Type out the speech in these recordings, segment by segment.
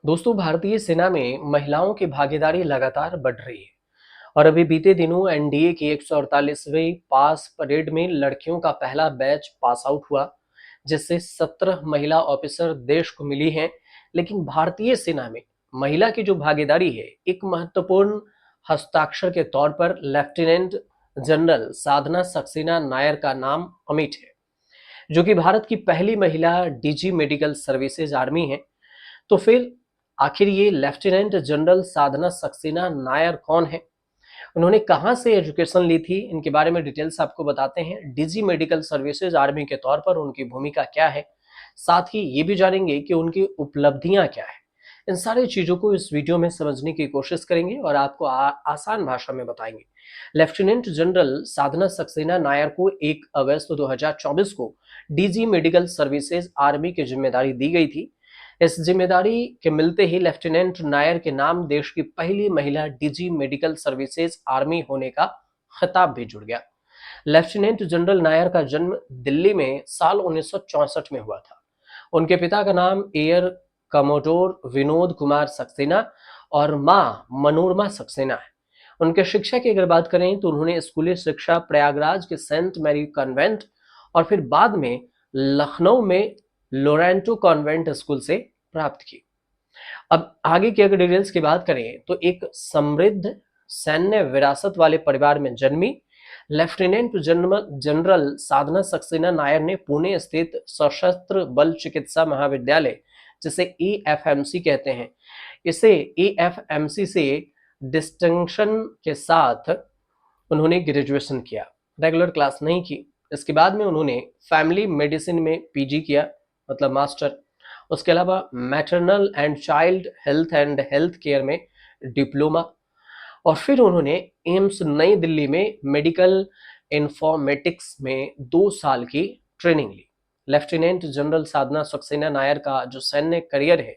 दोस्तों, भारतीय सेना में महिलाओं की भागीदारी लगातार बढ़ रही है। और अभी बीते दिनों एनडीए की 148वीं पास परेड में लड़कियों का पहला बैच पास आउट हुआ, जिससे 17 महिला ऑफिसर देश को मिली हैं। लेकिन भारतीय सेना में महिला की जो भागीदारी है, एक महत्वपूर्ण हस्ताक्षर के तौर पर लेफ्टिनेंट जनरल साधना सक्सेना नायर का नाम अमिट है, जो कि भारत की पहली महिला डीजी मेडिकल सर्विसेज आर्मी है। तो फिर आखिर ये लेफ्टिनेंट जनरल साधना सक्सेना नायर कौन है? उन्होंने कहाँ से एजुकेशन ली थी? इनके बारे में डिटेल्स आपको बताते हैं। डीजी मेडिकल सर्विसेज आर्मी के तौर पर उनकी भूमिका क्या है, साथ ही ये भी जानेंगे कि उनकी उपलब्धियां क्या है। इन सारी चीजों को इस वीडियो में समझने की कोशिश करेंगे और आपको आसान भाषा में बताएंगे। लेफ्टिनेंट जनरल साधना सक्सेना नायर को 1 अगस्त 2024 को डीजी मेडिकल सर्विसेज आर्मी की जिम्मेदारी दी गई थी। इस जिम्मेदारी के मिलते ही लेफ्टिनेंट नायर के नाम देश की पहली महिला डीजी मेडिकल सर्विसेज आर्मी होने का खिताब भी जुड़ गया। लेफ्टिनेंट जनरल नायर का जन्म दिल्ली में साल 1964 में हुआ था। उनके पिता का नाम एयर कमोडोर विनोद कुमार सक्सेना और मां मनोरमा सक्सेना है। उनके शिक्षा की अगर बात करें तो उन्होंने स्कूली शिक्षा प्रयागराज के सेंट मैरी कॉन्वेंट और फिर बाद में लखनऊ में लोरेंटो कॉन्वेंट स्कूल से प्राप्त की। अब आगे की अगर डिटेल्स की बात करें तो एक समृद्ध सैन्य विरासत वाले परिवार में जन्मी लेफ्टिनेंट जनरल साधना सक्सेना नायर ने पुणे स्थित सशस्त्र बल चिकित्सा महाविद्यालय, जिसे एएफएमसी कहते हैं, इसे एएफएमसी से डिस्टिंक्शन के साथ उन्होंने ग्रेजुएशन किया। रेगुलर क्लास नहीं की। इसके बाद में उन्होंने फैमिली मेडिसिन में पीजी किया, मतलब मास्टर। उसके अलावा मैटरनल एंड हेल्थ केयर में डिप्लोमा। और फिर उन्होंने एम्स नई दिल्ली में मेडिकल इंफॉर्मेटिक्स में 2 साल की ट्रेनिंग ली। लेफ्टिनेंट जनरल साधना सक्सेना नायर का जो सैन्य करियर है,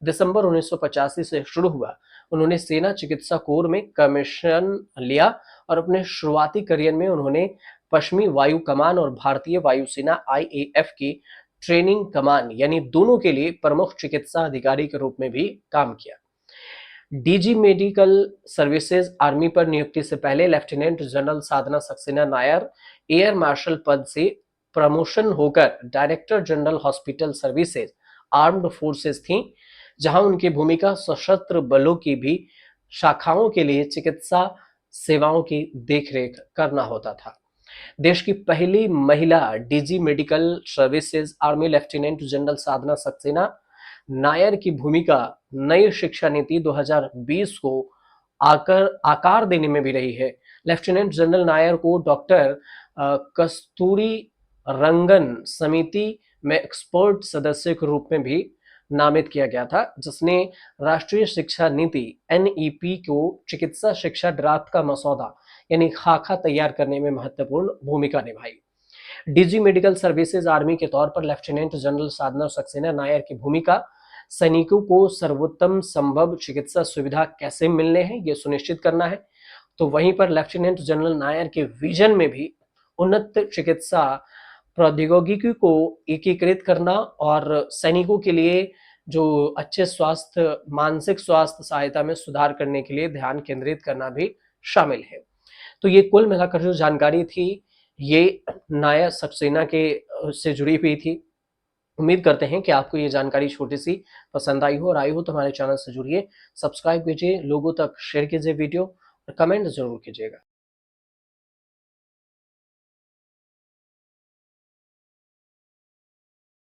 दिसंबर 1985 से शुरू हुआ। उन्होंने सेना चिकित्सा कोर में कमीशन लिया और अपने शुरुआती करियर में उन्होंने पश्चिमी वायु कमान और भारतीय वायुसेना आईएएफ की ट्रेनिंग कमान यानी दोनों के लिए प्रमुख चिकित्सा अधिकारी के रूप में भी काम किया। डीजी मेडिकल सर्विसेज आर्मी पर नियुक्ति से पहले lieutenant general Sadhana Saxena Nair air marshal पद से प्रमोशन होकर director general hospital services armed forces थी, जहां उनकी भूमिका सशस्त्र बलों की भी शाखाओं के लिए चिकित्सा सेवाओं की देखरेख करना होता था। देश की पहली महिला DG medical services army lieutenant general Sadhana Saxena Nair की भूमिका नई शिक्षा नीति 2020 को आकार देने में भी रही है। लेफ्टिनेंट जनरल नायर को डॉक्टर कस्तूरी रंगन समिति में एक्सपर्ट सदस्य के रूप में भी नामित किया गया था, जिसने राष्ट्रीय शिक्षा नीति एनईपी को चिकित्सा शिक्षा ड्राफ्ट का मसौदा यानी खाका तैयार करने में महत्वपूर्ण भूमिका निभाई। डीजी मेडिकल सर्विसेज आर्मी के तौर पर लेफ्टिनेंट जनरल साधना सक्सेना नायर की भूमिका सैनिकों को सर्वोत्तम संभव चिकित्सा सुविधा कैसे मिलने हैं, ये सुनिश्चित करना है। तो वहीं पर लेफ्टिनेंट जनरल नायर के विजन में भी उन्नत चिकित्सा प्रौद्योगिकी को एकीकृत करना और सैनिकों के लिए जो अच्छे स्वास्थ्य मानसिक स्वास्थ्य सहायता में सुधार करने के लिए ध्यान केंद्रित करना भी शामिल है। तो ये कुल मिलाकर जो जानकारी थी, ये नायर सक्सेना के से जुड़ी हुई थी। उम्मीद करते हैं कि आपको ये जानकारी छोटी सी पसंद आई हो, और आई हो तो हमारे चैनल से जुड़िए, सब्सक्राइब कीजिए, लोगों तक शेयर कीजिए वीडियो और कमेंट जरूर कीजिएगा।